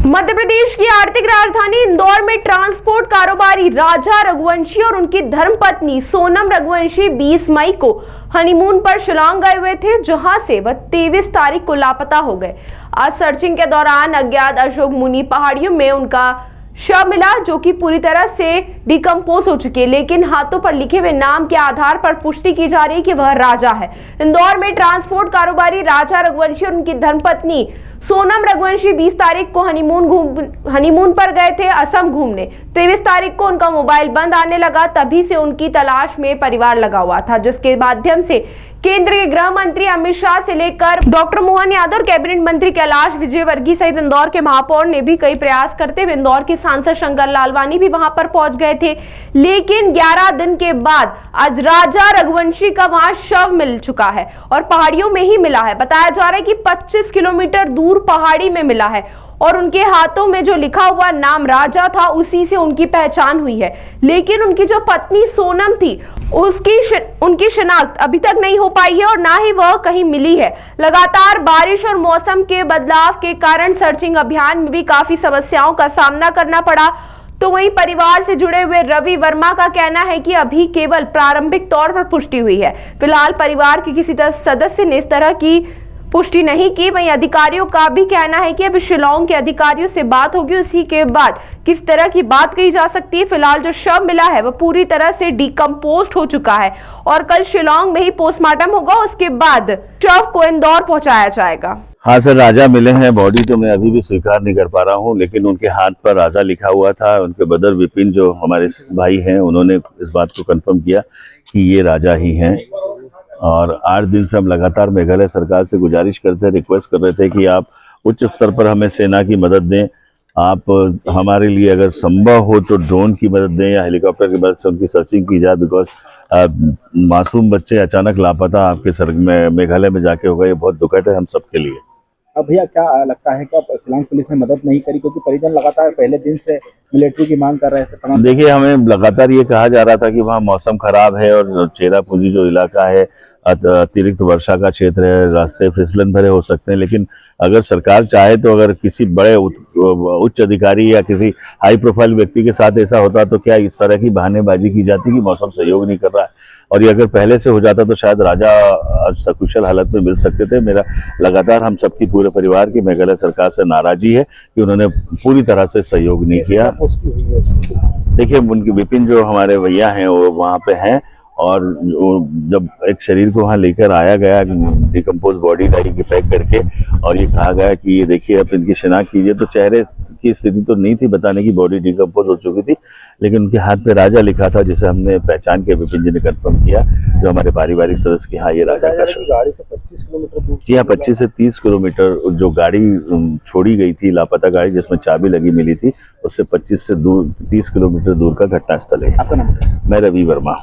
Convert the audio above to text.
मध्य प्रदेश की आर्थिक राजधानी इंदौर में ट्रांसपोर्ट कारोबारी राजा रघुवंशी और उनकी धर्मपत्नी सोनम रघुवंशी 20 मई को हनीमून पर शिलांग गए हुए थे, जहां से वह 23 तारीख को लापता हो गए। आज सर्चिंग के दौरान अज्ञात अशोक मुनि पहाड़ियों में उनका शव मिला, जो कि पूरी तरह से डिकम्पोज हो चुकी है, लेकिन हाथों पर लिखे हुए नाम के आधार पर पुष्टि की जा रही है कि वह राजा है। इंदौर में ट्रांसपोर्ट कारोबारी राजा रघुवंशी और उनकी धर्मपत्नी सोनम रघुवंशी 20 तारीख को हनीमून पर गए थे असम घूमने। 23 तारीख को उनका मोबाइल बंद आने लगा, तभी से उनकी तलाश में परिवार लगा हुआ था, जिसके माध्यम से केंद्रीय गृह मंत्री अमित शाह से लेकर डॉक्टर मोहन यादव और कैबिनेट मंत्री कैलाश विजयवर्गीय सहित इंदौर के महापौर ने भी कई प्रयास करते हुए इंदौर के सांसद शंकर लालवानी भी वहां पर पहुंच गए थे। लेकिन 11 दिन के बाद आज राजा रघुवंशी का वहां शव मिल चुका है और पहाड़ियों में ही मिला है। बताया जा रहा है कि 25 किलोमीटर दूर पहाड़ी में मिला है और उनके हाथों में जो लिखा हुआ नाम राजा था, उसी से उनकी पहचान हुई है। लेकिन उनकी जो पत्नी सोनम थी, उनकी शिनाख्त अभी तक नहीं हो पाई है और ना ही वह कहीं मिली है। लगातार बारिश और मौसम के बदलाव के कारण सर्चिंग अभियान में भी काफी समस्याओं का सामना करना पड़ा। तो वहीं परिवार से जुड़े हुए रवि वर्मा का कहना है कि अभी केवल प्रारंभिक तौर पर पुष्टि हुई है। फिलहाल परिवार के किसी सदस्य ने इस तरह की पुष्टि नहीं की। वहीं अधिकारियों का भी कहना है कि अब शिलांग के अधिकारियों से बात होगी, उसी के बाद किस तरह की बात कही जा सकती है। फिलहाल जो शव मिला है वह पूरी तरह से डिकम्पोज हो चुका है और कल शिलांग में ही पोस्टमार्टम होगा, उसके बाद शव को इंदौर पहुंचाया जाएगा। हाँ सर, राजा मिले हैं। बॉडी तो मैं अभी भी स्वीकार नहीं कर पा रहा हूँ, लेकिन उनके हाथ पर राजा लिखा हुआ था। उनके ब्रदर विपिन जो हमारे भाई हैं, उन्होंने इस बात को कंफर्म किया कि ये राजा ही हैं। और 8 दिन से हम लगातार मेघालय सरकार से गुजारिश करते, रिक्वेस्ट कर रहे थे कि आप उच्च स्तर पर हमें सेना की मदद दें। आप हमारे लिए अगर संभव हो तो ड्रोन की मदद दें या हेलीकॉप्टर की मदद से उनकी सर्चिंग की जाए, बिकॉज मासूम बच्चे अचानक लापता आपके सर में मेघालय में जाके होगा, ये बहुत दुखद है हम सबके लिए। अब भैया क्या लगता है कि अब शिलांग पुलिस ने मदद नहीं करी, क्योंकि परिजन लगातार पहले दिन से मिलिट्री की मांग कर रहे थे? देखिए, हमें लगातार ये कहा जा रहा था कि वहाँ मौसम खराब है और चेरापूंजी जो इलाका है अतिरिक्त वर्षा का क्षेत्र है, रास्ते फिसलन भरे हो सकते हैं। लेकिन अगर सरकार चाहे तो अगर किसी बड़े उच्च अधिकारी या किसी हाई प्रोफाइल व्यक्ति के साथ ऐसा होता तो क्या इस तरह की बहानेबाजी की जाती कि मौसम सहयोग नहीं कर रहा है। और ये अगर पहले से हो जाता तो शायद राजा सकुशल हालत में मिल सकते थे। मेरा लगातार हम सबकी पूरे परिवार की मेघालय सरकार से नाराजगी है कि उन्होंने पूरी तरह से सहयोग नहीं किया। देखिए, उनके विपिन जो हमारे भैया हैं वो वहाँ पे हैं और जब एक शरीर को वहाँ लेकर आया गया डिकम्पोज बॉडी लाई की पैक करके, और ये कहा गया कि ये देखिए अब इनकी शिनाख्त कीजिए, तो चेहरे की स्थिति तो नहीं थी बताने की बॉडी डिकम्पोज हो चुकी थी, लेकिन उनके हाथ पे राजा लिखा था, जिसे हमने पहचान के विपिन जी ने कंफर्म किया, जो हमारे पारिवारिक सदस्य की हाँ ये राजा का शव। गाड़ी से 25 किलोमीटर दूर? जी हाँ, 25 से 30 किलोमीटर जो गाड़ी छोड़ी गई थी, लापता गाड़ी जिसमें चाबी लगी मिली थी, उससे 25 से 30 किलोमीटर दूर का घटनास्थल है। आपका नाम? मैं रवि वर्मा।